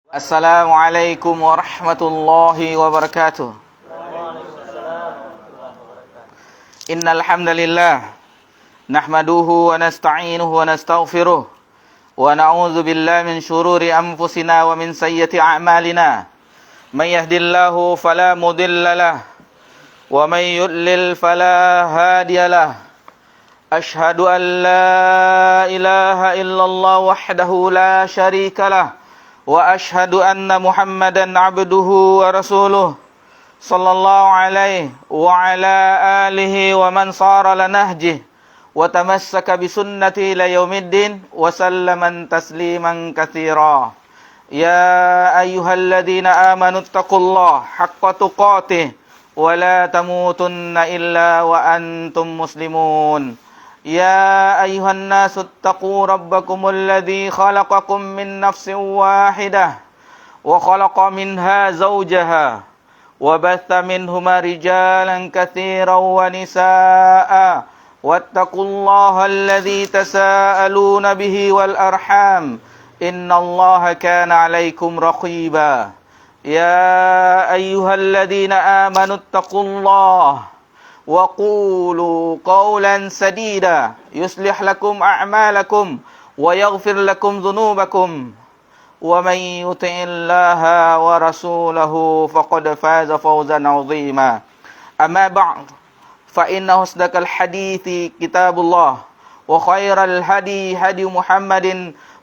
Assalamualaikum warahmatullahi wabarakatuh. Innal hamdalillah nahmaduhu wa nasta'inuhu wa nastaghfiruh wa na'udzu billahi min shururi anfusina wa min sayyiati a'malina. May yahdihillahu fala mudilla lahu wa may yudlil fala hadiyalah. Ashhadu an la ilaha illallah wahdahu la syarika lah. Wa ashhadu anna Muhammadan abduhu wa rasuluh sallallahu alaihi wa ala alihi wa man sara ala nahjih wa tamassaka bi sunnati ila yaumiddin wa sallaman tasliman katsira. Ya ayyuhalladzina amanu taqullaha haqqa tuqatih wa la tamutunna illa wa antum muslimun. يا أيها الناس اتقوا ربكم الذي خلقكم من نفس واحدة وخلق منها زوجها وبث منهما رجالا كثيرا ونساء واتقوا الله الذي تساءلون به والأرحام إن الله كان عليكم رقيبا يا أيها الذين آمنوا اتقوا الله وقولوا قولا سديدا يصلح لكم أعمالكم ويغفر لكم ذنوبكم ومن يطع الله ورسوله فقد فاز فوزا عظيما. أما بعد فإن أصدق الحديث كتاب الله وخير الهدي هدي محمد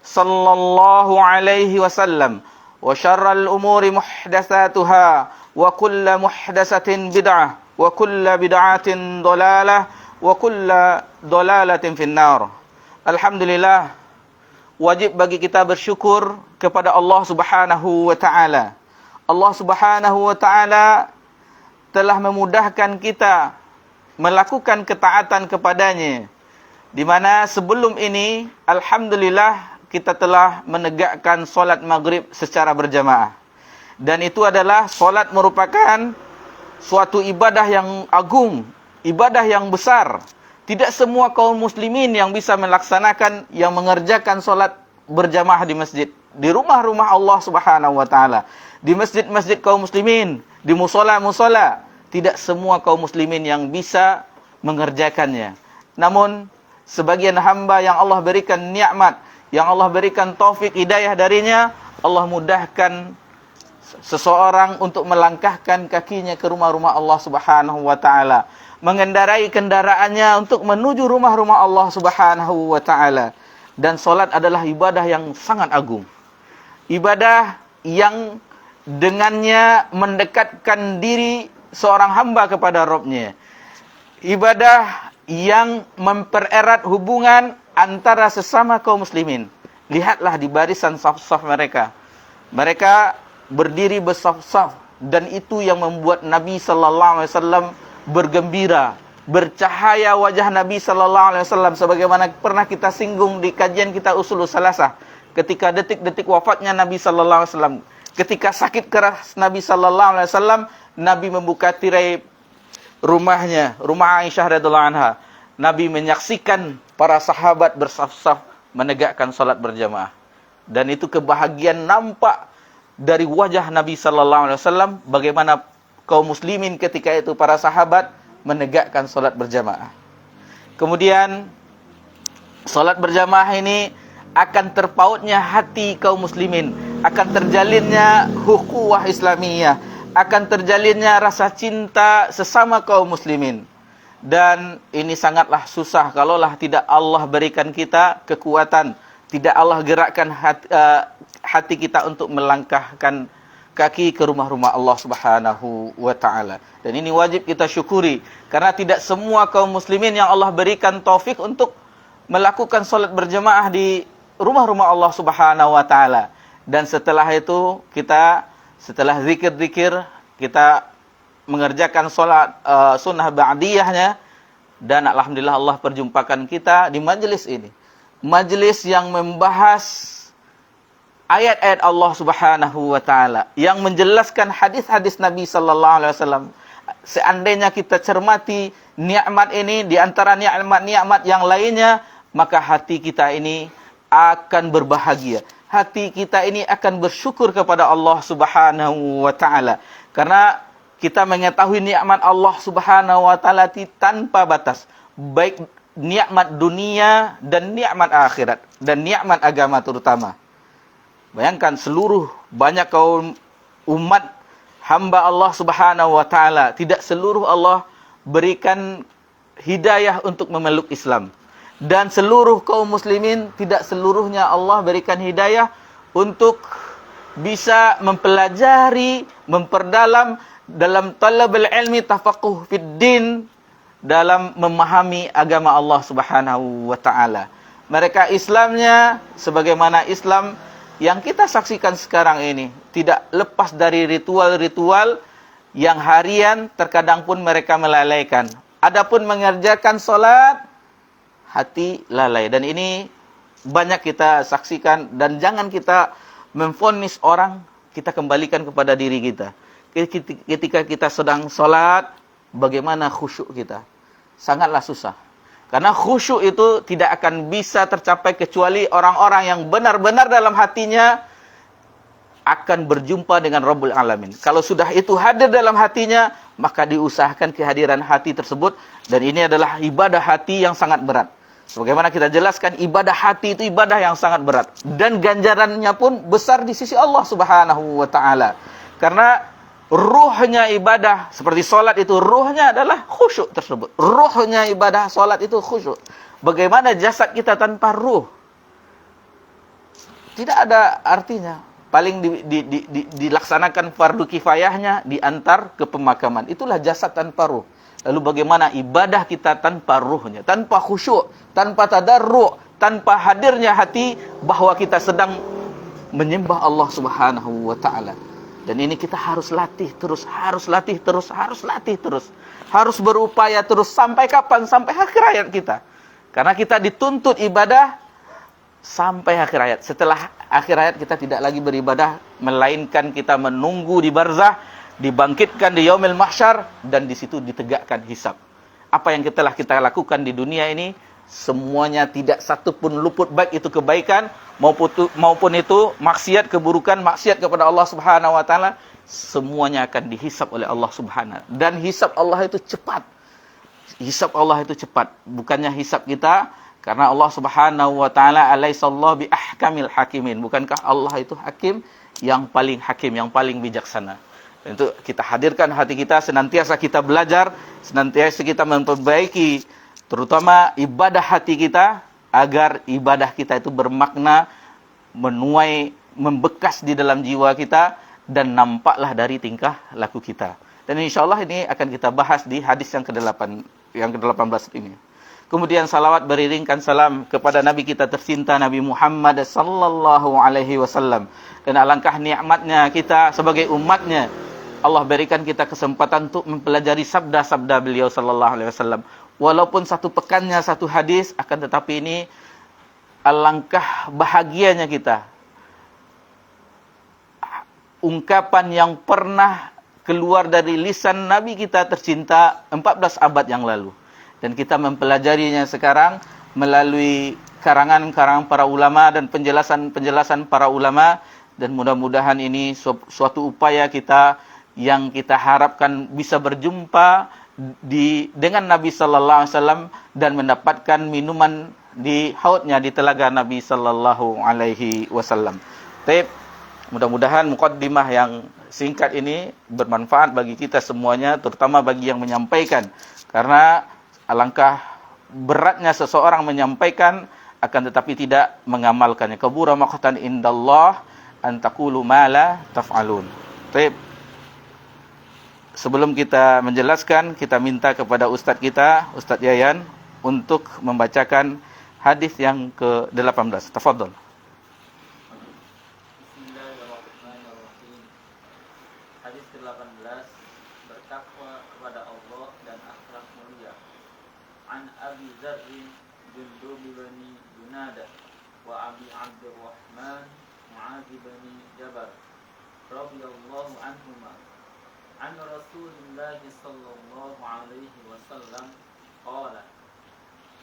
صلى الله عليه وسلم وشر الأمور محدثاتها وكل محدثة بدعة wa kulla bid'atin dhalalah wa kulla dhalalatin finnar. Alhamdulillah, wajib bagi kita bersyukur kepada Allah Subhanahu wa taala. Allah Subhanahu wa taala telah memudahkan kita melakukan ketaatan kepadanya, di mana sebelum ini alhamdulillah kita telah menegakkan solat maghrib secara berjamaah. Dan itu adalah solat merupakan suatu ibadah yang agung, ibadah yang besar. Tidak semua kaum muslimin yang bisa melaksanakan, yang mengerjakan solat berjamaah di masjid, di rumah-rumah Allah Subhanahu wa taala, di masjid-masjid kaum muslimin, di musola-musola. Tidak semua kaum muslimin yang bisa mengerjakannya. Namun sebagian hamba yang Allah berikan nikmat, yang Allah berikan taufik hidayah darinya, Allah mudahkan seseorang untuk melangkahkan kakinya ke rumah-rumah Allah Subhanahu wa taala, mengendarai kendaraannya untuk menuju rumah-rumah Allah Subhanahu wa taala. Dan salat adalah ibadah yang sangat agung. Ibadah yang dengannya mendekatkan diri seorang hamba kepada Rabb-Nya. Ibadah yang mempererat hubungan antara sesama kaum muslimin. Lihatlah di barisan saf-saf mereka. Mereka berdiri bersaf-saf, dan itu yang membuat Nabi sallallahu alaihi wasallam bergembira, bercahaya wajah Nabi sallallahu alaihi wasallam, sebagaimana pernah kita singgung di kajian kita Ushulus Salasah, ketika detik-detik wafatnya Nabi sallallahu alaihi wasallam, ketika sakit keras Nabi sallallahu alaihi wasallam, Nabi membuka tirai rumahnya, rumah Aisyah radhiyallahu anha. Nabi menyaksikan para sahabat bersaf-saf menegakkan salat berjamaah, dan itu kebahagiaan nampak dari wajah Nabi sallallahu alaihi wasallam, bagaimana kaum muslimin ketika itu, para sahabat, menegakkan salat berjamaah. Kemudian salat berjamaah ini akan terpautnya hati kaum muslimin, akan terjalinnya ukhuwah Islamiyah, akan terjalinnya rasa cinta sesama kaum muslimin. Dan ini sangatlah susah kalaulah tidak Allah berikan kita kekuatan, tidak Allah gerakkan hati kita untuk melangkahkan kaki ke rumah-rumah Allah Subhanahu wa taala. Dan ini wajib kita syukuri, karena tidak semua kaum muslimin yang Allah berikan taufik untuk melakukan salat berjamaah di rumah-rumah Allah Subhanahu wa taala. Dan setelah itu kita, setelah zikir-zikir, kita mengerjakan salat sunnah ba'diyahnya, dan alhamdulillah Allah perjumpakan kita di majelis ini. Majelis yang membahas ayat-ayat Allah Subhanahu wa taala, yang menjelaskan hadis-hadis Nabi sallallahu alaihi wasallam. Seandainya kita cermati nikmat ini di antara nikmat-nikmat yang lainnya, maka hati kita ini akan berbahagia. hati kita ini akan bersyukur kepada Allah Subhanahu wa taala. Karena kita mengetahui nikmat Allah Subhanahu wa taala tanpa batas, baik nikmat dunia dan nikmat akhirat dan nikmat agama terutama. Bayangkan banyak kaum umat hamba Allah Subhanahu wa taala, tidak seluruh Allah berikan hidayah untuk memeluk Islam. Dan seluruh kaum muslimin tidak seluruhnya Allah berikan hidayah untuk bisa mempelajari, memperdalam dalam talabul ilmi tafaqquh fid din, dalam memahami agama Allah Subhanahu wa taala. Mereka Islamnya sebagaimana Islam yang kita saksikan sekarang ini, tidak lepas dari ritual-ritual yang harian terkadang pun mereka melalaikan. Adapun mengerjakan salat, hati lalai. Dan ini banyak kita saksikan, dan jangan kita memvonis orang, kita kembalikan kepada diri kita. Ketika kita sedang salat, bagaimana khusyuk kita? Sangatlah susah. Karena khusyuk itu tidak akan bisa tercapai kecuali orang-orang yang benar-benar dalam hatinya akan berjumpa dengan Rabbul Alamin. Kalau sudah itu hadir dalam hatinya, maka diusahakan kehadiran hati tersebut. Dan ini adalah ibadah hati yang sangat berat. Sebagaimana kita jelaskan, ibadah hati itu ibadah yang sangat berat. Dan ganjarannya pun besar di sisi Allah Subhanahu wa ta'ala. Karena ruhnya ibadah, seperti solat itu, ruhnya adalah khusyuk tersebut. Ruhnya ibadah solat itu khusyuk. Bagaimana jasad kita tanpa ruh? Tidak ada artinya. Paling dilaksanakan fardu kifayahnya diantar ke pemakaman. Itulah jasad tanpa ruh. Lalu bagaimana ibadah kita tanpa ruhnya, tanpa khusyuk, tanpa tadarru', tanpa hadirnya hati bahwa kita sedang menyembah Allah Subhanahu wa ta'ala. Dan ini kita harus latih terus, harus latih terus, harus latih terus. Harus berupaya terus sampai kapan? Sampai akhir hayat kita. Karena kita dituntut ibadah sampai akhir hayat. Setelah akhir hayat kita tidak lagi beribadah, melainkan kita menunggu di barzah, dibangkitkan di yaumil mahsyar, dan di situ ditegakkan hisab. Apa yang telah kita lakukan di dunia ini, semuanya tidak satu pun luput, baik itu kebaikan maupun itu maksiat, keburukan, maksiat kepada Allah Subhanahu wa taala, semuanya akan dihisab oleh Allah Subhanahu. Dan hisab Allah itu cepat. Hisab Allah itu cepat, bukannya hisab kita, karena Allah Subhanahu wa taala alaihissallahu bi ahkamil hakimin. Bukankah Allah itu hakim yang paling hakim, yang paling bijaksana? Itu kita hadirkan hati kita, senantiasa kita belajar, senantiasa kita memperbaiki terutama ibadah hati kita, agar ibadah kita itu bermakna, menuai, membekas di dalam jiwa kita, dan nampaklah dari tingkah laku kita. Dan insyaAllah ini akan kita bahas di hadis yang ke-18 ini. Kemudian salawat beriringkan salam kepada Nabi kita tercinta, Nabi Muhammad sallallahu alaihi wasallam. Dan alangkah nikmatnya kita sebagai umatnya, Allah berikan kita kesempatan untuk mempelajari sabda-sabda beliau sallallahu alaihi wasallam. Walaupun satu pekannya satu hadis, akan tetapi ini alangkah bahagianya kita. Ungkapan yang pernah keluar dari lisan Nabi kita tercinta 14 abad yang lalu. Dan kita mempelajarinya sekarang melalui karangan-karangan para ulama dan penjelasan-penjelasan para ulama. Dan mudah-mudahan ini suatu upaya kita yang kita harapkan bisa berjumpa dengan Nabi sallallahu alaihi wasallam dan mendapatkan minuman di haudnya, di telaga Nabi sallallahu alaihi wasallam. Baik, mudah-mudahan muqaddimah yang singkat ini bermanfaat bagi kita semuanya, terutama bagi yang menyampaikan. Karena alangkah beratnya seseorang menyampaikan akan tetapi tidak mengamalkannya. Kabura maqtan indallah an taqulu ma la taf'alun. Baik. Sebelum kita menjelaskan, kita minta kepada Ustadz kita, Ustadz Yayan, untuk membacakan hadis yang ke-18. Tafadhol. Bismillahirrahmanirrahim. Hadis ke-18, bertakwa kepada Allah dan akhlak mulia. An Abi Dzarrin Jundub bin Junadah wa Abi Abdurrahman Mu'adz bin Jabal radhiyallahu anhuma. An Rasulillah sallallahu alaihi wasallam qala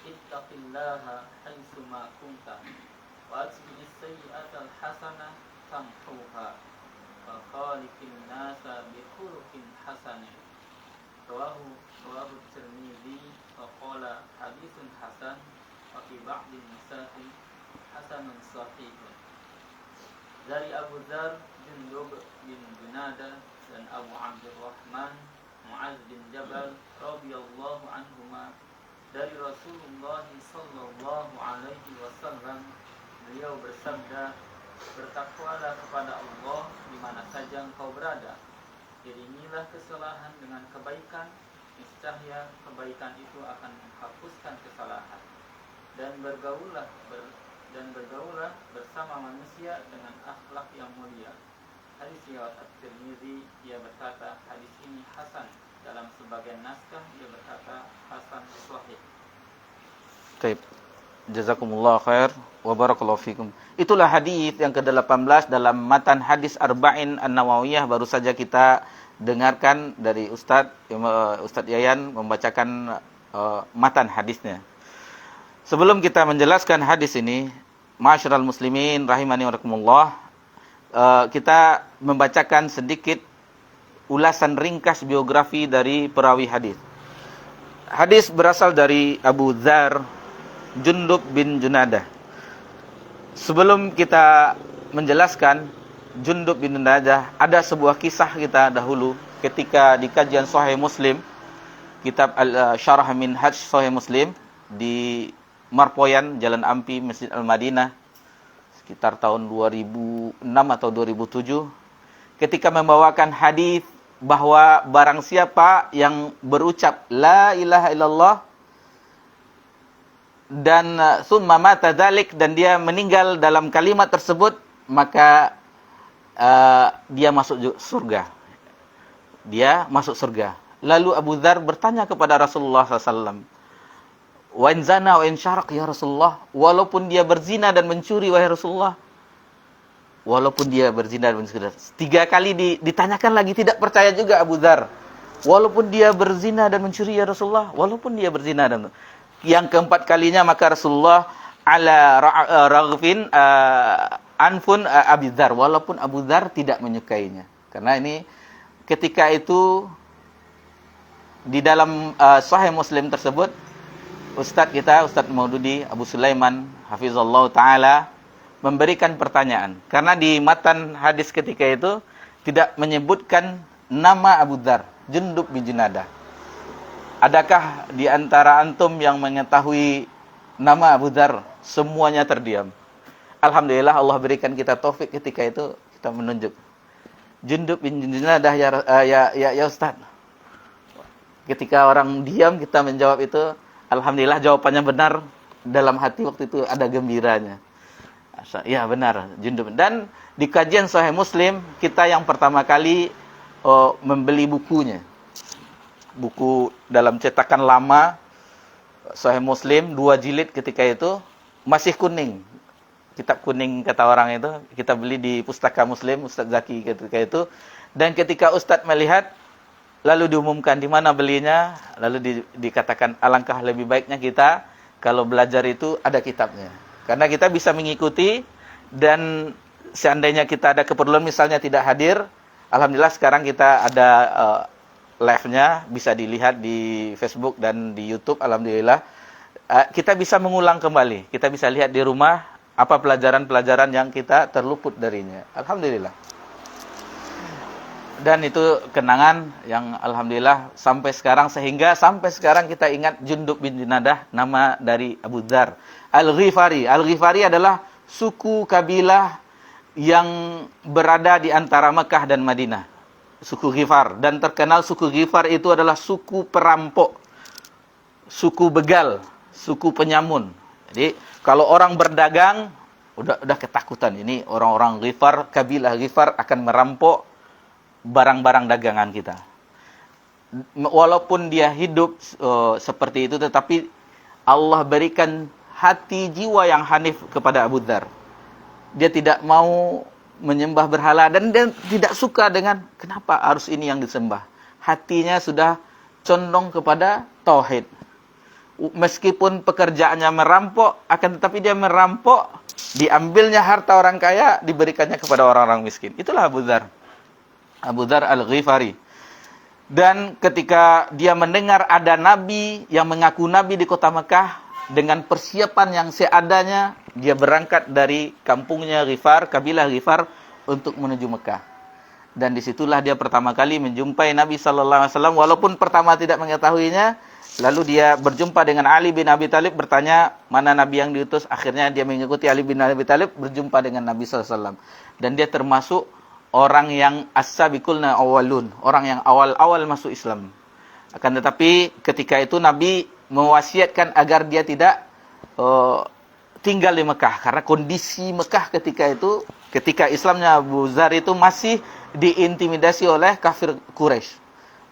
ittaqillaha haitsu ma kunta وأتبع السيئة الحسنة تمحوها وخالق الناس بخلق حسن رواه الترمذي وقال حديث حسن وفي بعض النساء حسن صحيح. Dari Abu Dzar Jundub bin Junadah dan Abu Abdurrahman Mu'adz bin Jabal radhiyallahu anhuma dari Rasulullah sallallahu alaihi wasallam, beliau bersabda, bertakwalah kepada Allah di mana saja engkau berada, iringilah kesalahan dengan kebaikan, niscaya kebaikan itu akan menghapuskan kesalahan, dan bergaulah bersama manusia dengan akhlak yang mulia. Hadis riwayat At-Tirmidzi, ia berkata hadis ini hasan. Dalam sebagian naskah ia berkata hasan sahih. Baik. Jazakumullah khair wa barakallahu fikum. Itulah hadis yang ke-18 dalam matan hadis Arba'in An-Nawawiyah, baru saja kita dengarkan dari Ustadz Yayan membacakan matan hadisnya. Sebelum kita menjelaskan hadis ini, ma'asyiral muslimin rahimani wa rahimakumullah, kita membacakan sedikit ulasan ringkas biografi dari perawi hadis. Hadis berasal dari Abu Dzar Jundub bin Junadah. Sebelum kita menjelaskan Jundub bin Junadah, ada sebuah kisah kita dahulu ketika di kajian Sahih Muslim, kitab Al-Syarah Minhaj Sahih Muslim di Marpoyan, Jalan Ampi, Masjid Al-Madinah, sekitar tahun 2006 atau 2007, ketika membawakan hadis bahwa barang siapa yang berucap la ilaha illallah dan summa mata dzalik, dan dia meninggal dalam kalimat tersebut, maka dia masuk surga. Dia masuk surga. Lalu Abu Dzar bertanya kepada Rasulullah SAW, wa in zana wa in syarak ya Rasulullah, walaupun dia berzina dan mencuri wahai Rasulullah. Walaupun dia berzina dan mencuri. 3 kali ditanyakan lagi, tidak percaya juga Abu Dzar. Walaupun dia berzina dan mencuri ya Rasulullah, walaupun dia berzina dan yang keempat kalinya maka Rasulullah ala raghfin anfun Abu Dzar, walaupun Abu Dzar tidak menyukainya. Karena ini ketika itu di dalam Sahih Muslim tersebut, Ustadz Maududi Abu Sulaiman hafizallahu taala memberikan pertanyaan, karena di matan hadis ketika itu tidak menyebutkan nama Abu Dzar Jundub bin Junadah. Adakah di antara antum yang mengetahui nama Abu Dzar? Semuanya terdiam. Alhamdulillah Allah berikan kita taufik ketika itu kita menunjuk Jundub bin Junadah ya Ustaz. Ketika orang diam kita menjawab itu, alhamdulillah jawabannya benar. Dalam hati waktu itu ada gembiranya. Ya benar, Jundub. Dan di kajian Sahih Muslim kita yang pertama kali membeli bukunya. Buku dalam cetakan lama Sahih Muslim 2 jilid ketika itu masih kuning. Kitab kuning kata orang itu, kita beli di Pustaka Muslim Ustaz Zaki ketika itu. Dan ketika Ustaz melihat, lalu diumumkan di mana belinya, lalu dikatakan alangkah lebih baiknya kita kalau belajar itu ada kitabnya. Karena kita bisa mengikuti, dan seandainya kita ada keperluan misalnya tidak hadir, alhamdulillah sekarang kita ada live-nya, bisa dilihat di Facebook dan di YouTube, alhamdulillah. Kita bisa mengulang kembali, kita bisa lihat di rumah apa pelajaran-pelajaran yang kita terluput darinya. Alhamdulillah. Dan itu kenangan yang alhamdulillah sampai sekarang, sehingga sampai sekarang kita ingat Jundub bin Junadah, nama dari Abu Dzar Al-Ghifari. Al-Ghifari adalah suku kabilah yang berada di antara Mekah dan Madinah. Suku Ghifar. Dan terkenal suku Ghifar itu adalah suku perampok, suku begal, suku penyamun. Jadi kalau orang berdagang udah ketakutan, ini orang-orang Ghifar, kabilah Ghifar akan merampok barang-barang dagangan kita. Walaupun dia hidup seperti itu, tetapi Allah berikan hati jiwa yang hanif kepada Abu Dzar. Dia tidak mau menyembah berhala, dan dia tidak suka dengan kenapa harus ini yang disembah. Hatinya sudah condong kepada tauhid. Meskipun pekerjaannya merampok, akan tetapi dia merampok Diambilnya harta orang kaya, diberikannya kepada orang-orang miskin. Itulah Abu Dzar. Abu Dzar Al-Ghifari. Dan ketika dia mendengar ada nabi yang mengaku nabi di kota Mekah, dengan persiapan yang seadanya, dia berangkat dari kampungnya Ghifar, kabilah Ghifar, untuk menuju Mekah. Dan disitulah dia pertama kali menjumpai Nabi sallallahu alaihi wasallam, walaupun pertama tidak mengetahuinya. Lalu dia berjumpa dengan Ali bin Abi Thalib, bertanya mana Nabi yang diutus. Akhirnya dia mengikuti Ali bin Abi Thalib, berjumpa dengan Nabi sallallahu alaihi wasallam. Dan dia termasuk orang yang as-sabiqulna awwalun, orang yang awal-awal masuk Islam. Akan tetapi ketika itu Nabi mewasiatkan agar dia tidak tinggal di Mekah, karena kondisi Mekah ketika itu, ketika Islamnya Abu Dzar itu masih diintimidasi oleh kafir Quraisy,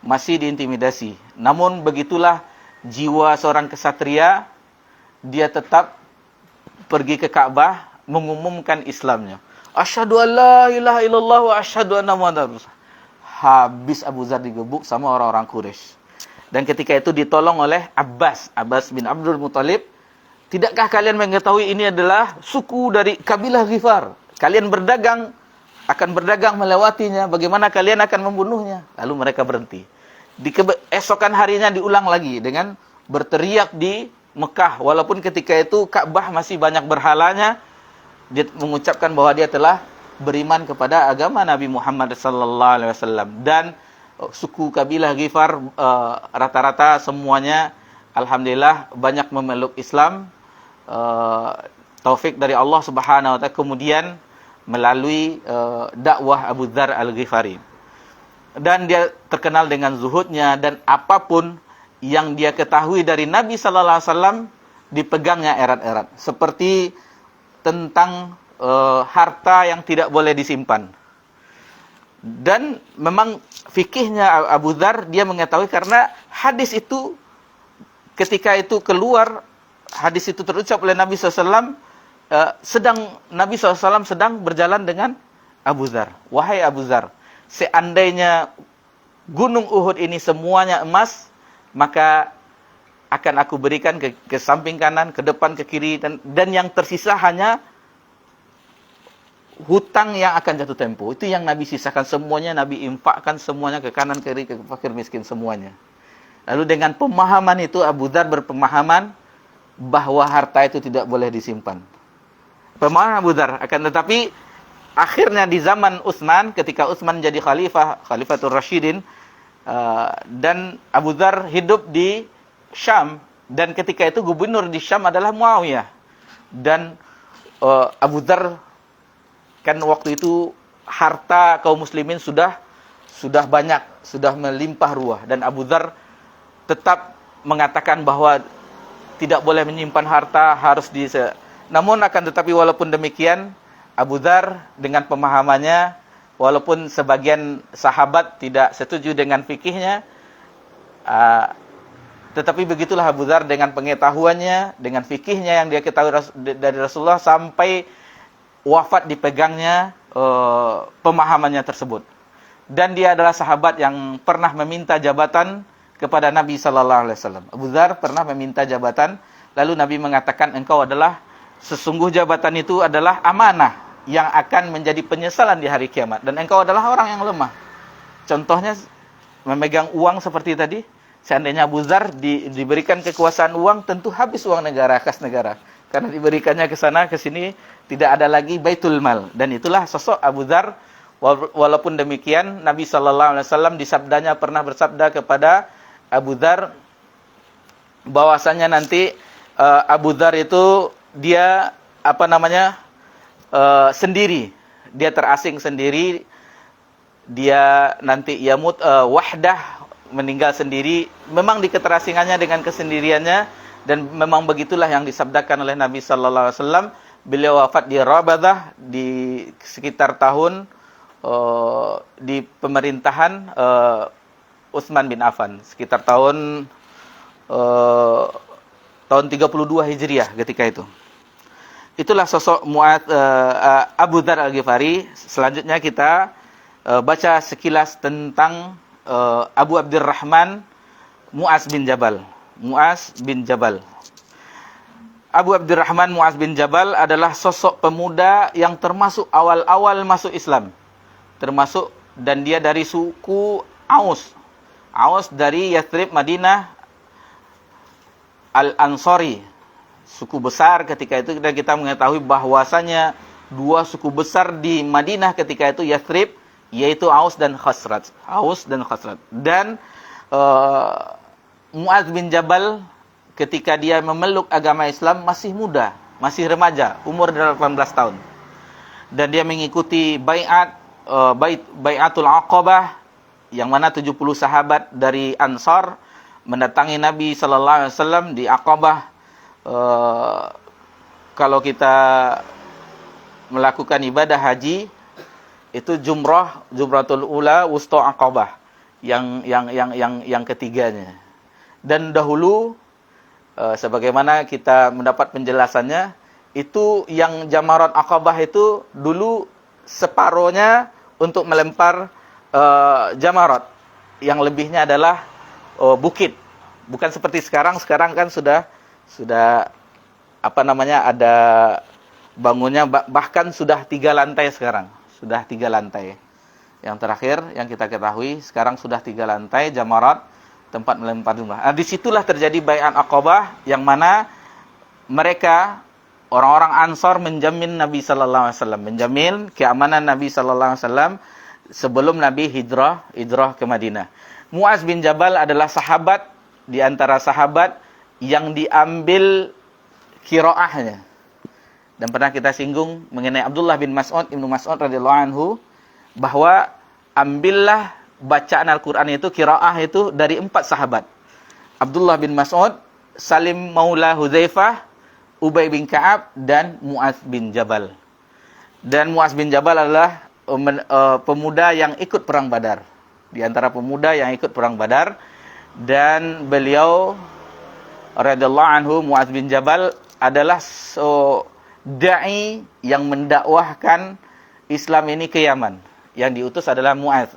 masih diintimidasi. Namun begitulah jiwa seorang kesatria, dia tetap pergi ke Ka'bah mengumumkan Islamnya. Asyhadu an la ilaha illallah wa asyhadu anna Muhammadar Rasulullah. Habis Abu Dzar digebuk sama orang-orang Quraisy. Dan ketika itu ditolong oleh Abbas bin Abdul Muthalib. Tidakkah kalian mengetahui ini adalah suku dari kabilah Ghifar? Kalian akan berdagang melewatinya, bagaimana kalian akan membunuhnya? Lalu mereka berhenti. Di esokan harinya diulang lagi dengan berteriak di Mekah. Walaupun ketika itu Ka'bah masih banyak berhalanya, dia mengucapkan bahwa dia telah beriman kepada agama Nabi Muhammad sallallahu alaihi wasallam. Dan suku kabilah Ghifar rata-rata semuanya alhamdulillah banyak memeluk Islam. Taufik dari Allah Subhanahu wa taala, kemudian melalui dakwah Abu Dzar Al-Ghifari. Dan dia terkenal dengan zuhudnya, dan apapun yang dia ketahui dari Nabi sallallahu alaihi wasallam dipegangnya erat-erat. Seperti tentang harta yang tidak boleh disimpan. Dan memang fikihnya Abu Dzar, dia mengetahui karena hadis itu ketika itu keluar, hadis itu terucap oleh Nabi SAW, Nabi SAW sedang berjalan dengan Abu Dzar. Wahai Abu Dzar, seandainya gunung Uhud ini semuanya emas, maka akan aku berikan ke samping kanan, ke depan, ke kiri, dan yang tersisa hanya hutang yang akan jatuh tempo. Itu yang Nabi sisakan semuanya, Nabi infakkan semuanya ke kanan, kiri, ke fakir miskin semuanya. Lalu dengan pemahaman itu, Abu Dzar berpemahaman bahwa harta itu tidak boleh disimpan. Pemahaman Abu Dzar. Akan tetapi akhirnya di zaman Utsman, ketika Utsman jadi Khalifatul Rasyidin, dan Abu Dzar hidup di Syam, dan ketika itu gubernur di Syam adalah Muawiyah. Dan Abu Dzar kan waktu itu harta kaum muslimin sudah banyak, sudah melimpah ruah, dan Abu Dzar tetap mengatakan bahwa tidak boleh menyimpan harta, harus namun akan tetapi walaupun demikian, Abu Dzar dengan pemahamannya, walaupun sebagian sahabat tidak setuju dengan fikihnya, tetapi begitulah Abu Dzar dengan pengetahuannya, dengan fikihnya yang dia ketahui dari Rasulullah, sampai wafat dipegangnya pemahamannya tersebut. Dan dia adalah sahabat yang pernah meminta jabatan kepada Nabi sallallahu alaihi wasallam. Abu Dzar pernah meminta jabatan, lalu Nabi mengatakan, engkau adalah, sesungguh jabatan itu adalah amanah yang akan menjadi penyesalan di hari kiamat, dan engkau adalah orang yang lemah. Contohnya memegang uang seperti tadi. Seandainya Abu Dzar diberikan kekuasaan uang, tentu habis uang negara, kas negara. Karena diberikannya ke sana, ke sini, tidak ada lagi Baitul Mal. Dan itulah sosok Abu Dzar. Walaupun demikian, Nabi sallallahu alaihi wasallam di sabdanya pernah bersabda kepada Abu Dzar bahwasanya nanti Abu Dzar itu dia sendiri, dia terasing sendiri, dia nanti yamut wahdah, meninggal sendiri. Memang di keterasingannya dengan kesendiriannya, dan memang begitulah yang disabdakan oleh Nabi sallallahu alaihi wasallam. Beliau wafat di Rabadah di sekitar tahun di pemerintahan Utsman bin Affan, sekitar tahun 32 Hijriah ketika itu. Itulah sosok Abu Dzar Al-Ghifari. Selanjutnya kita baca sekilas tentang Abu Abdurrahman Mu'az bin Jabal. Abu Abdurrahman Mu'adz bin Jabal adalah sosok pemuda yang termasuk awal-awal masuk Islam. Termasuk, dan dia dari suku Aus. Aus dari Yathrib, Madinah, Al-Ansari. Suku besar ketika itu, dan kita mengetahui bahwasanya dua suku besar di Madinah ketika itu Yathrib, yaitu Aus dan Khazraj. Aus dan Khazraj. Dan Mu'adz bin Jabal ketika dia memeluk agama Islam masih muda, masih remaja, umur 18 tahun. Dan dia mengikuti Bai'atul Aqabah, yang mana 70 sahabat dari Ansar mendatangi Nabi sallallahu alaihi wasallam di Aqabah. Kalau kita melakukan ibadah haji itu Jumratul Ula, Wusta Aqabah, yang ketiganya. Dan dahulu sebagaimana kita mendapat penjelasannya, itu yang Jamarat Aqabah itu dulu separohnya untuk melempar jamarat, yang lebihnya adalah bukit. Bukan seperti sekarang kan sudah ada bangunnya, bahkan sudah 3 lantai sekarang. Sudah 3 lantai. Yang terakhir yang kita ketahui sekarang sudah 3 lantai jamarat, tempat melempar jumlah. Nah, disitulah terjadi Bai'at Aqabah, yang mana mereka orang-orang Ansar menjamin Nabi sallallahu alaihi wasallam, menjamin keamanan Nabi sallallahu alaihi wasallam sebelum Nabi hijrah ke Madinah. Mu'adz bin Jabal adalah sahabat di antara sahabat yang diambil qiraahnya. Dan pernah kita singgung mengenai Abdullah bin Mas'ud, Ibnu Mas'ud radhiyallahu anhu, bahwa ambillah bacaan Al-Quran itu, qiraah itu dari 4 sahabat. Abdullah bin Mas'ud, Salim Maula Hudzaifah, Ubay bin Ka'ab, dan Mu'adz bin Jabal. Dan Mu'adz bin Jabal adalah pemuda yang ikut perang Badar. Di antara pemuda yang ikut perang Badar. Dan beliau radhiyallahu anhu, Mu'adz bin Jabal adalah da'i yang mendakwahkan Islam ini ke Yaman. Yang diutus adalah Mu'adz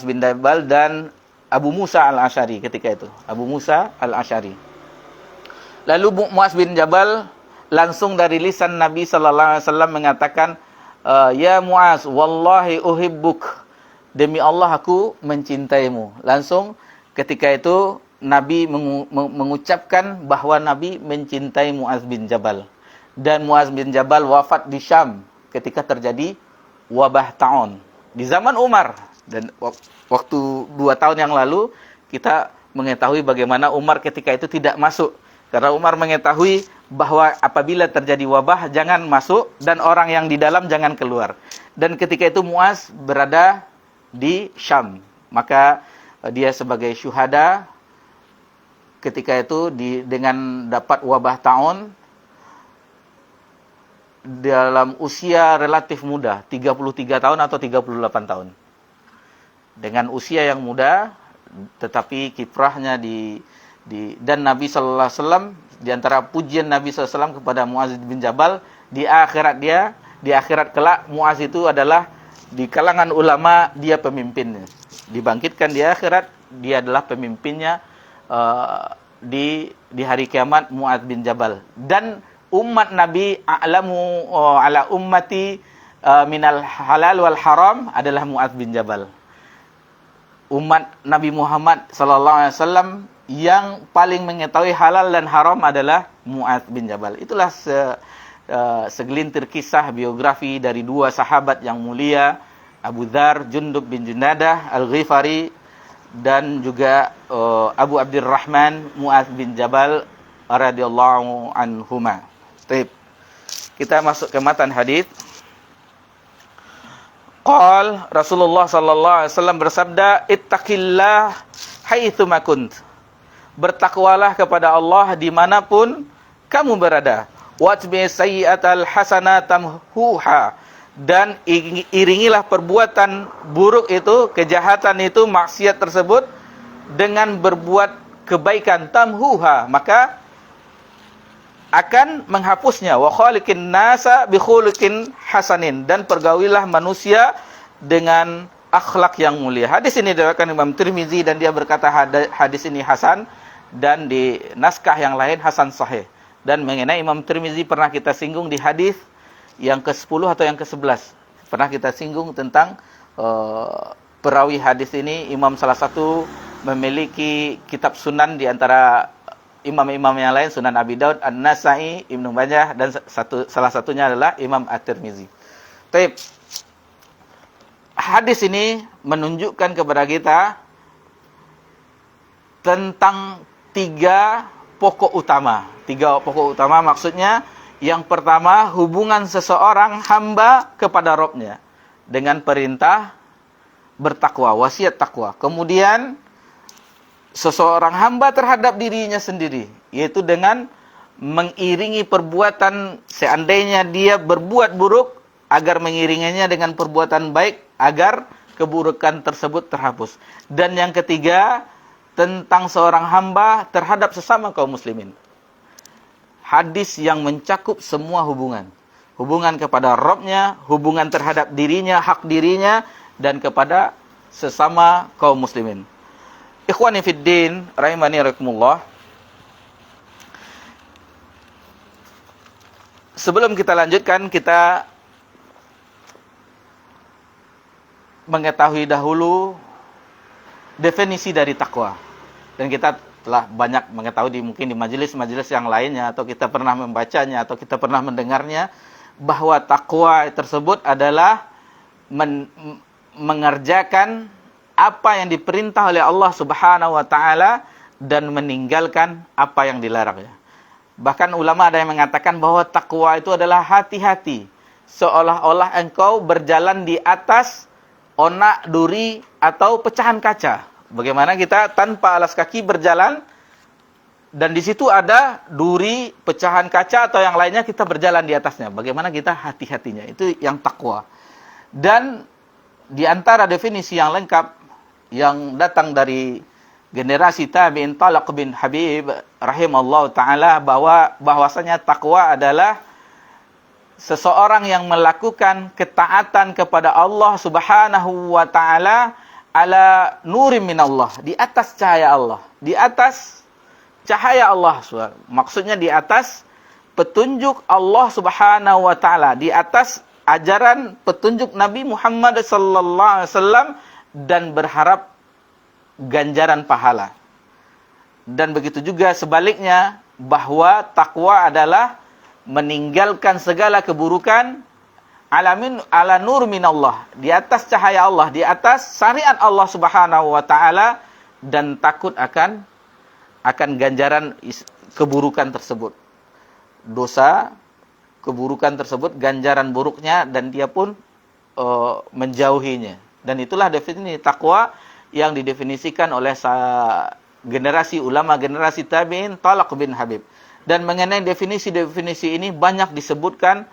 bin Jabal dan Abu Musa al-Asy'ari ketika itu. Abu Musa al-Asy'ari. Lalu Mu'adz bin Jabal langsung dari lisan Nabi sallallahu alaihi wasallam mengatakan, "Ya Mu'adz, wallahi uhibbuk." Demi Allah aku mencintaimu. Langsung ketika itu Nabi mengucapkan bahwa Nabi mencintai Mu'adz bin Jabal. Dan Mu'adz bin Jabal wafat di Syam ketika terjadi wabah taun di zaman Umar. Dan waktu 2 tahun yang lalu kita mengetahui bagaimana Umar ketika itu tidak masuk. Karena Umar mengetahui bahwa apabila terjadi wabah jangan masuk dan orang yang di dalam jangan keluar. Dan ketika itu Mu'adz berada di Syam. Maka dia sebagai syuhada ketika itu dengan dapat wabah taun dalam usia relatif muda, 33 tahun atau 38 tahun. Dengan usia yang muda, tetapi kiprahnya dan Nabi sallallahu alaihi wasallam, di antara pujian Nabi sallallahu alaihi wasallam kepada Mu'adz bin Jabal di akhirat kelak, Mu'adz itu adalah di kalangan ulama dia pemimpinnya. Dibangkitkan di akhirat, dia adalah pemimpinnya di hari kiamat, Mu'adz bin Jabal. Dan umat Nabi a'lamu ala ummati minal halal wal haram adalah Mu'adz bin Jabal. Umat Nabi Muhammad sallallahu alaihi wasallam yang paling mengetahui halal dan haram adalah Mu'adz bin Jabal. Itulah segelintir kisah biografi dari 2 sahabat yang mulia, Abu Dzar, Jundub bin Junadah Al-Ghifari, dan juga Abu Abdurrahman Mu'adz bin Jabal radhiyallahu anhuma. Baik. Kita masuk ke matan hadis. Rasulullah sallallahu alaihi wasallam bersabda, "Ittaqillah haitsu ma kunt." Bertakwalah kepada Allah dimanapun kamu berada. Watbi sayyi'atal hasanatamhuha, dan iringilah perbuatan buruk itu, kejahatan itu, maksiat tersebut dengan berbuat kebaikan, tamhuha, maka akan menghapusnya. Wa khaliqin nasa bi khuluqin hasanin, dan pergaulilah manusia dengan akhlak yang mulia. Hadis ini diriwayatkan Imam Tirmizi dan dia berkata hadis ini hasan. dan di naskah yang lain hasan sahih. Dan mengenai Imam Tirmizi pernah kita singgung di hadis yang ke-10 atau yang ke-11. Pernah kita singgung tentang perawi hadis ini, imam salah satu memiliki kitab sunan di antara imam-imam yang lain, Sunan Abi Daud, An-Nasai, Ibnu Majah, dan salah satunya adalah Imam At-Tirmizi. Baik. Hadis ini menunjukkan kepada kita tentang tiga pokok utama. Tiga pokok utama maksudnya, yang pertama, hubungan seseorang hamba kepada Rabb-Nya dengan perintah bertakwa, wasiat takwa. Kemudian seseorang hamba terhadap dirinya sendiri, yaitu dengan mengiringi perbuatan, seandainya dia berbuat buruk, agar mengiringinya dengan perbuatan baik, agar keburukan tersebut terhapus. Dan yang ketiga, tentang seorang hamba terhadap sesama kaum muslimin. Hadis yang mencakup semua hubungan. Hubungan kepada Rabb-Nya, hubungan terhadap dirinya, hak dirinya, dan kepada sesama kaum muslimin. Ikhwani fid din, rahimani rahimakumullah. Sebelum kita lanjutkan, kita mengetahui dahulu definisi dari takwa. Dan kita telah banyak mengetahui mungkin di majelis-majelis yang lainnya, atau kita pernah membacanya, atau kita pernah mendengarnya, bahwa takwa tersebut adalah mengerjakan apa yang diperintah oleh Allah Subhanahu wa taala dan meninggalkan apa yang dilarangnya. Bahkan ulama ada yang mengatakan bahwa takwa itu adalah hati-hati, seolah-olah engkau berjalan di atas onak, duri, atau pecahan kaca. Bagaimana kita tanpa alas kaki berjalan, dan di situ ada duri, pecahan kaca, atau yang lainnya, kita berjalan di atasnya. Bagaimana kita hati-hatinya, itu yang takwa. Dan di antara definisi yang lengkap yang datang dari generasi tabi'in Talaq bin Habib rahimallahu taala, bahwasanya takwa adalah seseorang yang melakukan ketaatan kepada Allah Subhanahu wa taala ala nurim minallah, di atas cahaya Allah, di atas cahaya Allah. Maksudnya di atas petunjuk Allah Subhanahu wa taala, di atas ajaran petunjuk Nabi Muhammad sallallahu alaihi wasallam, dan berharap ganjaran pahala. Dan begitu juga sebaliknya, bahwa takwa adalah meninggalkan segala keburukan ala nur minallah, di atas cahaya Allah, di atas syariat Allah Subhanahu wa taala, dan takut akan ganjaran keburukan tersebut. Dosa, keburukan tersebut, ganjaran buruknya, dan dia pun menjauhinya. Dan itulah definisi takwa yang didefinisikan oleh generasi ulama, generasi tabi'in Talaq bin Habib. Dan mengenai definisi-definisi ini banyak disebutkan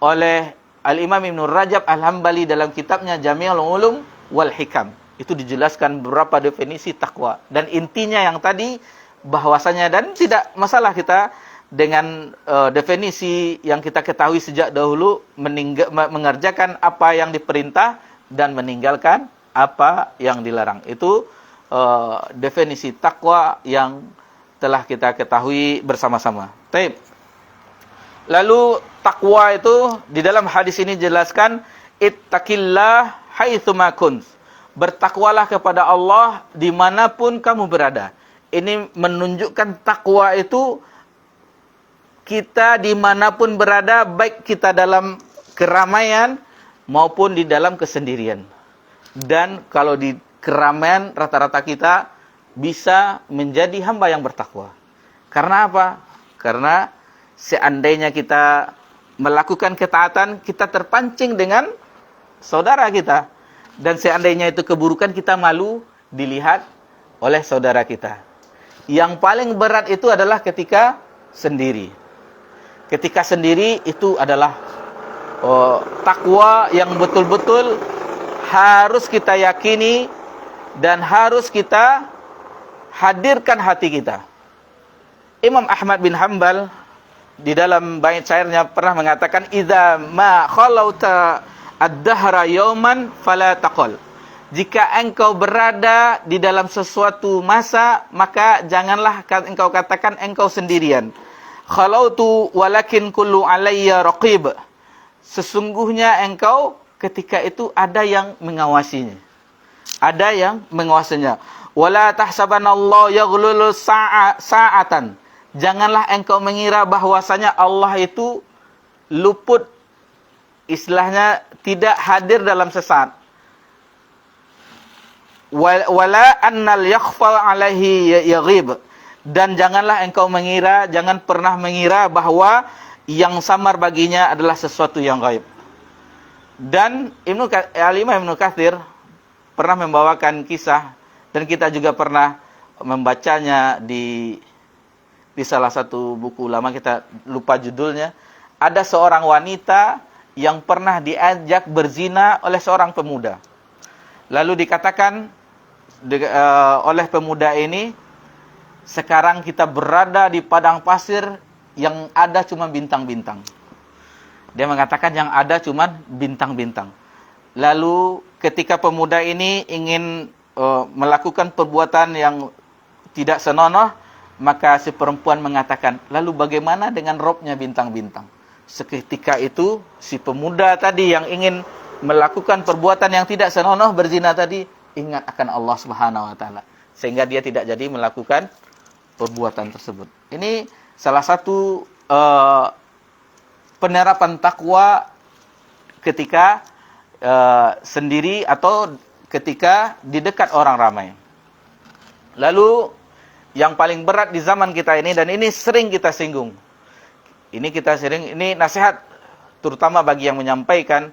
oleh Al-Imam Ibnu Rajab Al-Hambali dalam kitabnya Jami'ul Ulum wal Hikam. Itu dijelaskan beberapa definisi takwa. Dan intinya yang tadi, bahwasanya, dan tidak masalah kita dengan definisi yang kita ketahui sejak dahulu, mengerjakan apa yang diperintah dan meninggalkan apa yang dilarang. Itu definisi takwa yang telah kita ketahui bersama-sama. Baik. Lalu takwa itu di dalam hadis ini jelaskan, ittaqillah haitsu ma kunt. Bertakwalah kepada Allah dimanapun kamu berada. Ini menunjukkan takwa itu kita dimanapun berada, baik kita dalam keramaian maupun di dalam kesendirian. Dan kalau di keramaian, rata-rata kita bisa menjadi hamba yang bertakwa. Karena apa? Karena seandainya kita melakukan ketaatan, kita terpancing dengan saudara kita. Dan seandainya itu keburukan, kita malu dilihat oleh saudara kita. Yang paling berat itu adalah ketika sendiri. Ketika sendiri itu adalah takwa yang betul-betul harus kita yakini dan harus kita hadirkan hati kita. Imam Ahmad bin Hanbal di dalam bait syairnya pernah mengatakan, idza ma khalauta ad-dahra yawman fala taqul. Jika engkau berada di dalam sesuatu masa, maka janganlah engkau katakan engkau sendirian. Khalautu walakin kullu alayya raqib. Sesungguhnya engkau ketika itu ada yang mengawasinya. Ada yang mengawasinya. Wala tahsabanallahu yaghlulu sa'atan. Janganlah engkau mengira bahwasanya Allah itu luput, istilahnya tidak hadir dalam sesaat. Wala annal yakhfa alaihi yaghib. Dan janganlah engkau mengira, jangan pernah mengira bahwa yang samar baginya adalah sesuatu yang gaib. Dan Al-Imam Ibnu Katsir pernah membawakan kisah, dan kita juga pernah membacanya di salah satu buku lama, kita lupa judulnya. Ada seorang wanita yang pernah diajak berzina oleh seorang pemuda. Lalu dikatakan oleh pemuda ini, sekarang kita berada di padang pasir yang ada cuma bintang-bintang. Dia mengatakan yang ada cuma bintang-bintang. Lalu ketika pemuda ini ingin melakukan perbuatan yang tidak senonoh, maka si perempuan mengatakan, lalu bagaimana dengan robnya bintang-bintang? Seketika itu si pemuda tadi yang ingin melakukan perbuatan yang tidak senonoh, berzina tadi, ingat akan Allah Subhanahu wa taala, sehingga dia tidak jadi melakukan perbuatan tersebut. Ini salah satu penerapan takwa ketika sendiri atau ketika di dekat orang ramai. Lalu yang paling berat di zaman kita ini, dan ini sering kita singgung, ini nasihat terutama bagi yang menyampaikan,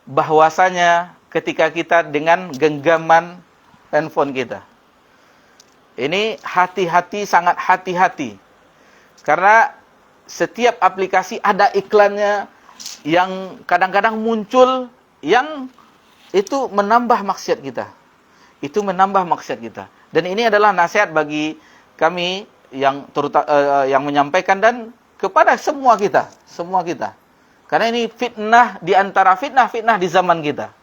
bahwasanya ketika kita dengan genggaman handphone kita, ini hati-hati, sangat hati-hati. Karena setiap aplikasi ada iklannya yang kadang-kadang muncul, yang itu menambah maksiat kita. Itu menambah maksiat kita. Dan ini adalah nasihat bagi kami yang yang menyampaikan dan kepada semua kita. Karena ini fitnah di antara fitnah-fitnah di zaman kita.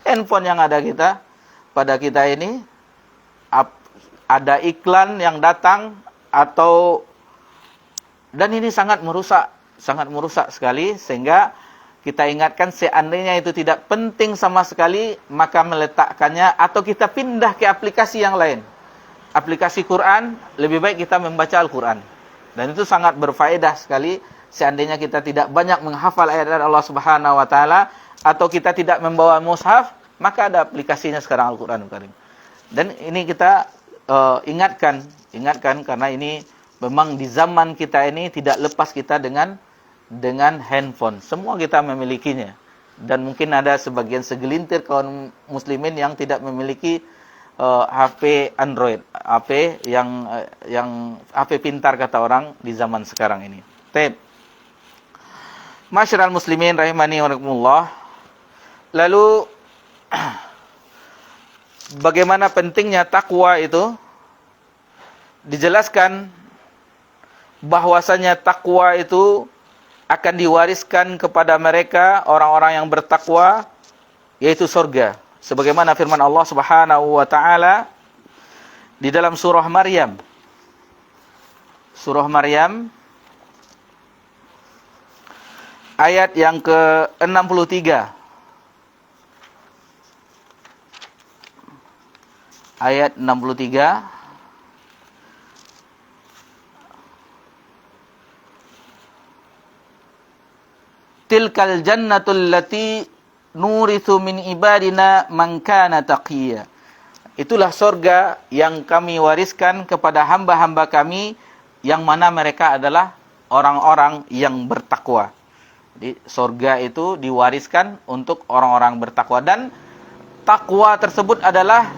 Handphone yang ada pada kita ini, ada iklan yang datang dan ini sangat merusak sekali, sehingga kita ingatkan seandainya itu tidak penting sama sekali, maka meletakkannya atau kita pindah ke aplikasi yang lain. Aplikasi Quran, lebih baik kita membaca Al-Quran. Dan itu sangat berfaedah sekali. Seandainya kita tidak banyak menghafal ayat-ayat Allah Subhanahu wa taala, atau kita tidak membawa mushaf, maka ada aplikasinya sekarang Al-Qur'anul Karim. Dan ini kita ingatkan karena ini memang di zaman kita ini tidak lepas kita dengan handphone. Semua kita memilikinya. Dan mungkin ada segelintir kaum muslimin yang tidak memiliki HP Android, HP yang HP pintar kata orang di zaman sekarang ini. Masyarul muslimin rahimani wa rahimakumullah. Lalu bagaimana pentingnya takwa itu? Dijelaskan bahwasanya takwa itu akan diwariskan kepada mereka orang-orang yang bertakwa, yaitu surga. Sebagaimana firman Allah Subhanahu wa taala di dalam surah Maryam. Surah Maryam ayat yang ke-63. Ayat 63. Tilkal jannatul lati nurithu min ibadina man kana taqiyya. Itulah sorga yang kami wariskan kepada hamba-hamba kami, yang mana mereka adalah orang-orang yang bertakwa. Jadi sorga itu diwariskan untuk orang-orang bertakwa, dan takwa tersebut adalah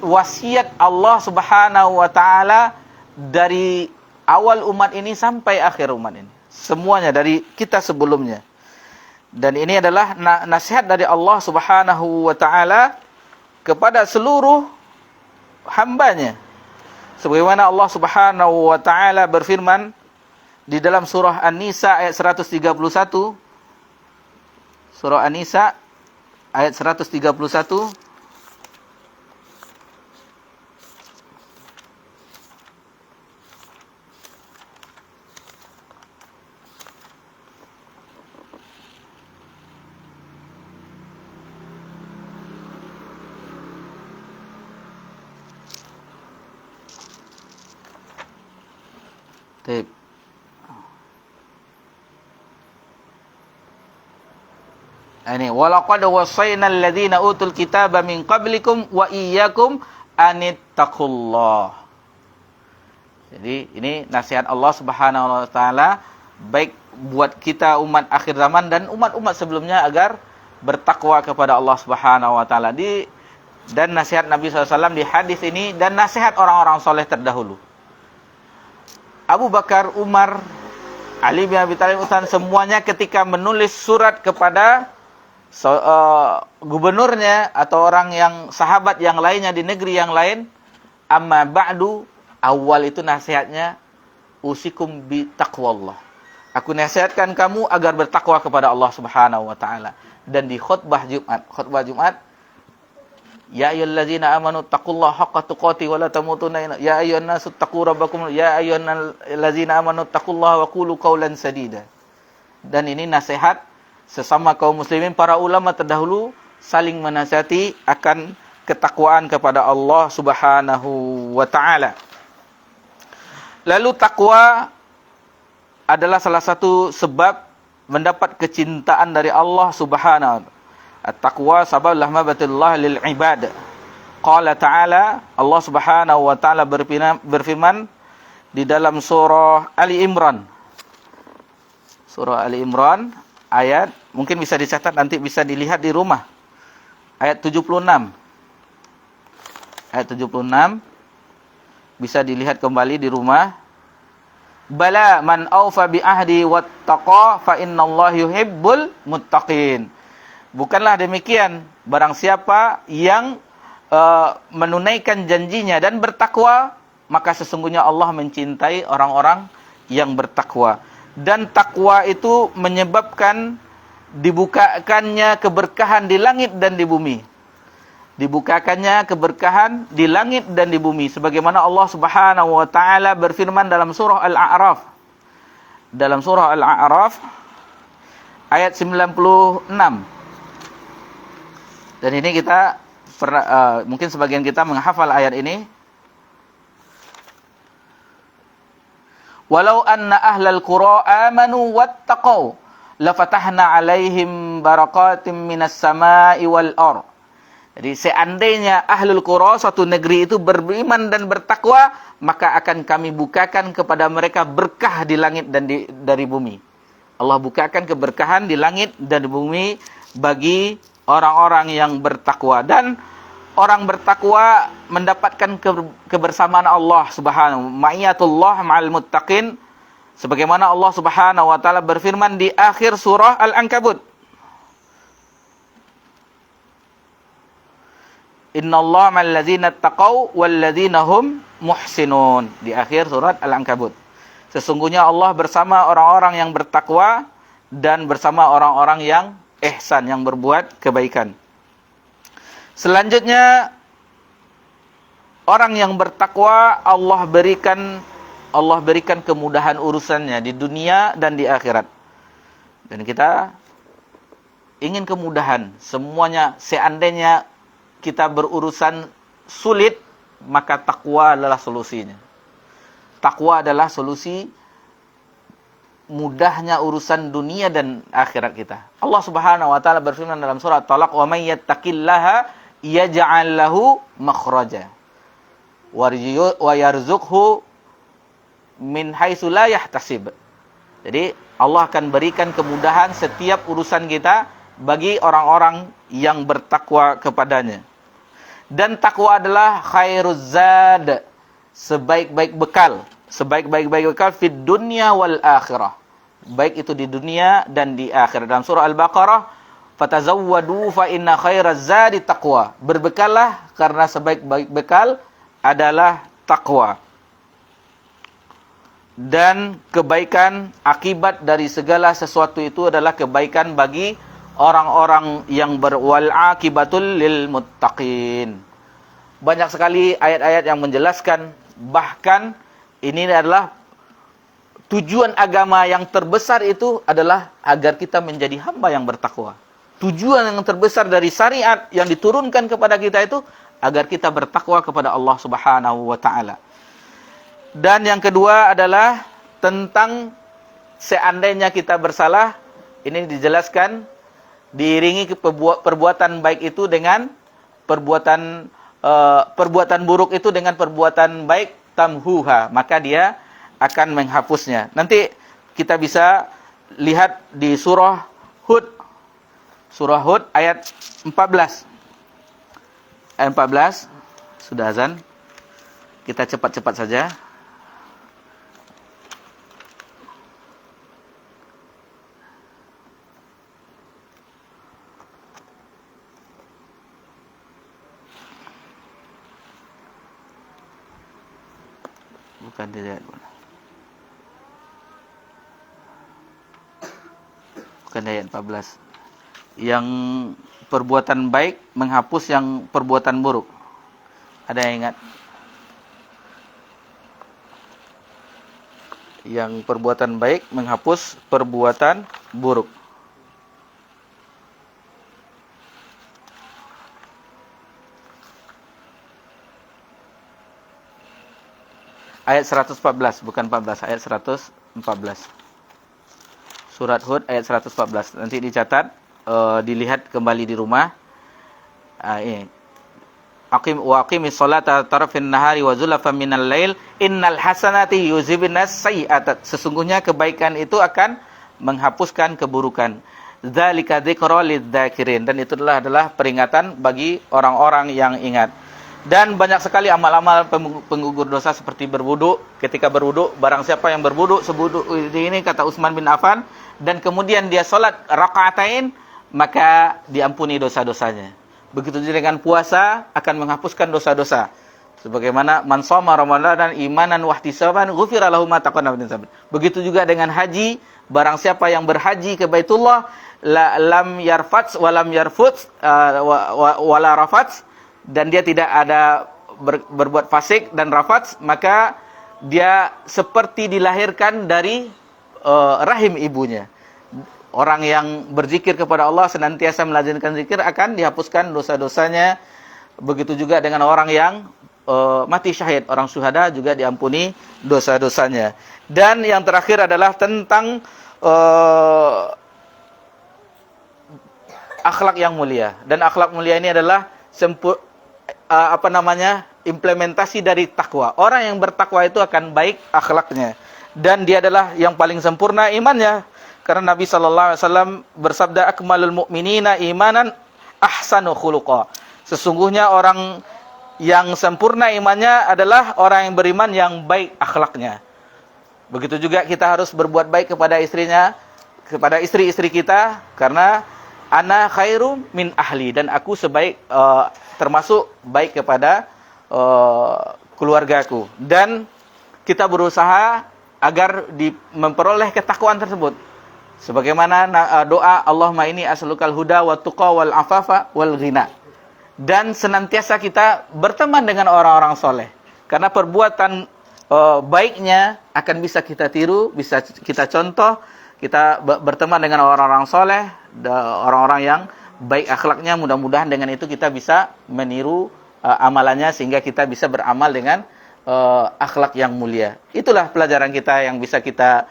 wasiat Allah Subhanahu wa taala dari awal umat ini sampai akhir umat ini. Semuanya dari kita sebelumnya. Dan ini adalah nasihat dari Allah Subhanahu wa taala kepada seluruh hambanya. Sebagaimana Allah Subhanahu wa taala berfirman di dalam surah An-Nisa ayat 131. Surah An-Nisa ayat 131. Baik. Ini walaqad wasaina alladziina utul kitaba min qablikum wa iyyakum anittaqullah. Jadi ini nasihat Allah Subhanahu wa taala baik buat kita umat akhir zaman dan umat-umat sebelumnya agar bertakwa kepada Allah Subhanahu wa taala. Dan nasihat Nabi SAW di hadis ini dan nasihat orang-orang soleh terdahulu. Abu Bakar, Umar, Ali bin Abi Thalib, Utsman semuanya ketika menulis surat kepada gubernurnya atau orang yang sahabat yang lainnya di negeri yang lain, amma ba'du, awal itu nasihatnya usikum bi taqwallah. Aku nasihatkan kamu agar bertakwa kepada Allah Subhanahu wa taala. Dan di khutbah Jumat, ya ayyuhallazina amanu taqullaha haqqa tuqatih wa la tamutunna ya ayyuhan nasu taqu rabbakum ya ayyuhallazina amanu taqullaha wa qulu qawlan sadida. Dan ini nasihat sesama kaum muslimin, para ulama terdahulu saling menasihati akan ketakwaan kepada Allah Subhanahu wa taala. Lalu takwa adalah salah satu sebab mendapat kecintaan dari Allah Subhanahu wa taala. At-taqwa sabab mahbbatillah lil ibad. Qala ta'ala, Allah Subhanahu wa taala berfirman di dalam surah Ali Imran. Surah Ali Imran ayat, mungkin bisa dicatat nanti bisa dilihat di rumah. Ayat 76. Ayat 76 bisa dilihat kembali di rumah. Bala man aufa bi ahdi wattaqa fa innallaha yuhibbul muttaqin. Bukanlah demikian, barang siapa yang menunaikan janjinya dan bertakwa, maka sesungguhnya Allah mencintai orang-orang yang bertakwa. Dan takwa itu menyebabkan dibukakannya keberkahan di langit dan di bumi. Dibukakannya keberkahan di langit dan di bumi. Sebagaimana Allah Subhanahu wa taala berfirman dalam surah Al-A'raf. Dalam surah Al-A'raf ayat 96. Dan ini kita mungkin sebagian kita menghafal ayat ini. Walau anna ahlal qura amanu wattaqau lafatahna alaihim barakatim minas samai wal ardh. Jadi seandainya ahlul qura, suatu negeri itu beriman dan bertakwa, maka akan kami bukakan kepada mereka berkah di langit dan dari bumi. Allah bukakan keberkahan di langit dan di bumi bagi orang-orang yang bertakwa. Dan orang bertakwa mendapatkan kebersamaan Allah Subhanahu, ma'iyatullah ma'al muttaqin, sebagaimana Allah Subhanahu wa taala berfirman di akhir surah Al-Ankabut. Innallaha ma'al ladzina taqau wal ladzina hum muhsinun, di akhir surat Al-Ankabut. Sesungguhnya Allah bersama orang-orang yang bertakwa dan bersama orang-orang yang ihsan, yang berbuat kebaikan. Selanjutnya, orang yang bertakwa Allah berikan kemudahan urusannya di dunia dan di akhirat. Dan kita ingin kemudahan semuanya. Seandainya kita berurusan sulit, maka takwa adalah solusinya. Takwa adalah solusi mudahnya urusan dunia dan akhirat kita. Allah Subhanahu wa taala berfirman dalam surah Talaq, "Wa may yattaqillaha yaj'al lahu makhraja wa yarzuqhu min haitsu la yahtasib." Jadi Allah akan berikan kemudahan setiap urusan kita bagi orang-orang yang bertakwa kepadanya. Dan takwa adalah khairuz zad, sebaik-baik bekal, fid dunya wal akhirah, baik itu di dunia dan di akhirat. Dalam surah Al-Baqarah, fatazawwadu fa inna khairaz zadi taqwa, berbekallah karena sebaik-baik bekal adalah takwa. Dan kebaikan, akibat dari segala sesuatu itu adalah kebaikan bagi orang-orang yang berwal akibatul lil muttaqin. Banyak sekali ayat-ayat yang menjelaskan, bahkan ini adalah tujuan agama yang terbesar itu adalah agar kita menjadi hamba yang bertakwa. Tujuan yang terbesar dari syariat yang diturunkan kepada kita itu agar kita bertakwa kepada Allah Subhanahu wa taala. Dan yang kedua adalah tentang seandainya kita bersalah, ini dijelaskan diiringi perbuatan baik itu dengan perbuatan buruk itu dengan perbuatan baik, tamhuha, maka dia akan menghapusnya. Nanti kita bisa lihat di surah Hud. Surah Hud ayat 14. Ayat 14 sudah azan. Kita cepat-cepat saja. Bukan dilihat. Bukan ayat 14. Yang perbuatan baik menghapus yang perbuatan buruk. Ada yang ingat? Yang perbuatan baik menghapus perbuatan buruk. Ayat 114, bukan 14, ayat 114. Surat Hud ayat 114. Nanti dicatat, dilihat kembali di rumah. Ini. Aqimis sholata tarafin nahari wa zulafan minal lail innal hasanati yuzhibnas sayyi'at. Sesungguhnya kebaikan itu akan menghapuskan keburukan. Dzalika dzikra lidzakirin. Dan itu adalah peringatan bagi orang-orang yang ingat. Dan banyak sekali amal-amal penggugur dosa seperti berwudu. Ketika berwudu, barang siapa yang berwudu sebuduk ini, kata Utsman bin Affan, dan kemudian dia salat rakaatain, maka diampuni dosa-dosanya. Begitu juga dengan puasa akan menghapuskan dosa-dosa. Sebagaimana man shoma ramadanan imanan wahtisaban ghufira lahu ma taqaddama min dzambi. Begitu juga dengan haji, barang siapa yang berhaji ke Baitullah, lam yarfats wa lam yarfuts wala rafats, dan dia tidak ada berbuat fasik dan rafats, maka dia seperti dilahirkan dari rahim ibunya. Orang yang berzikir kepada Allah, senantiasa melazimkan zikir, akan dihapuskan dosa-dosanya. Begitu juga dengan orang yang mati syahid, orang syuhada juga diampuni dosa-dosanya. Dan yang terakhir adalah tentang akhlak yang mulia. Dan akhlak mulia ini adalah implementasi dari takwa. Orang yang bertakwa itu akan baik akhlaknya, dan dia adalah yang paling sempurna imannya. Karena Nabi sallallahu alaihi wasallam bersabda, akmalul mu'minina imanan ahsanu khuluqa. Sesungguhnya orang yang sempurna imannya adalah orang yang beriman yang baik akhlaknya. Begitu juga kita harus berbuat baik kepada istrinya, kepada istri-istri kita, karena ana khairum min ahli, dan aku termasuk baik kepada keluargaku. Dan kita berusaha agar memperoleh ketakwaan tersebut. Sebagaimana doa Allahumma inni as'alukal huda wa tuqa wal afafa wal ghina. Dan senantiasa kita berteman dengan orang-orang soleh. Karena perbuatan baiknya akan bisa kita tiru, bisa kita contoh. Kita berteman dengan orang-orang soleh, orang-orang yang baik akhlaknya. Mudah-mudahan dengan itu kita bisa meniru amalannya, sehingga kita bisa beramal dengan akhlak yang mulia. Itulah pelajaran kita yang bisa kita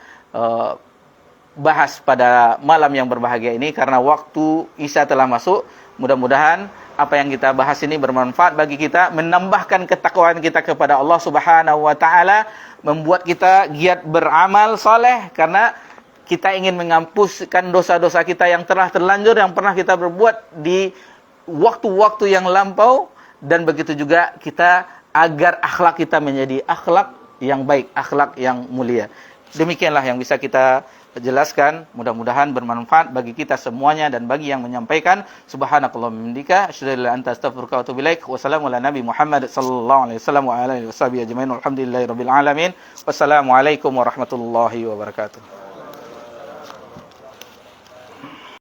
bahas pada malam yang berbahagia ini, karena waktu Isya telah masuk. Mudah-mudahan apa yang kita bahas ini bermanfaat bagi kita, menambahkan ketakwaan kita kepada Allah Subhanahu wa taala, membuat kita giat beramal soleh, karena kita ingin menghapuskan dosa-dosa kita yang telah terlanjur, yang pernah kita berbuat di waktu-waktu yang lampau. Dan begitu juga kita agar akhlak kita menjadi akhlak yang baik, akhlak yang mulia. Demikianlah yang bisa kita jelaskan. Mudah-mudahan bermanfaat bagi kita semuanya dan bagi yang menyampaikan. Subhanakallahumma bihamdika asyhadu an la ilaha illa anta astaghfiruka wa atubu ilaik. Wassalamu ala nabi Muhammad sallallahu alaihi wasallam wa ala alihi washabihi ajmain. Walhamdulillahirabbil alamin. Wassalamualaikum warahmatullahi wabarakatuh.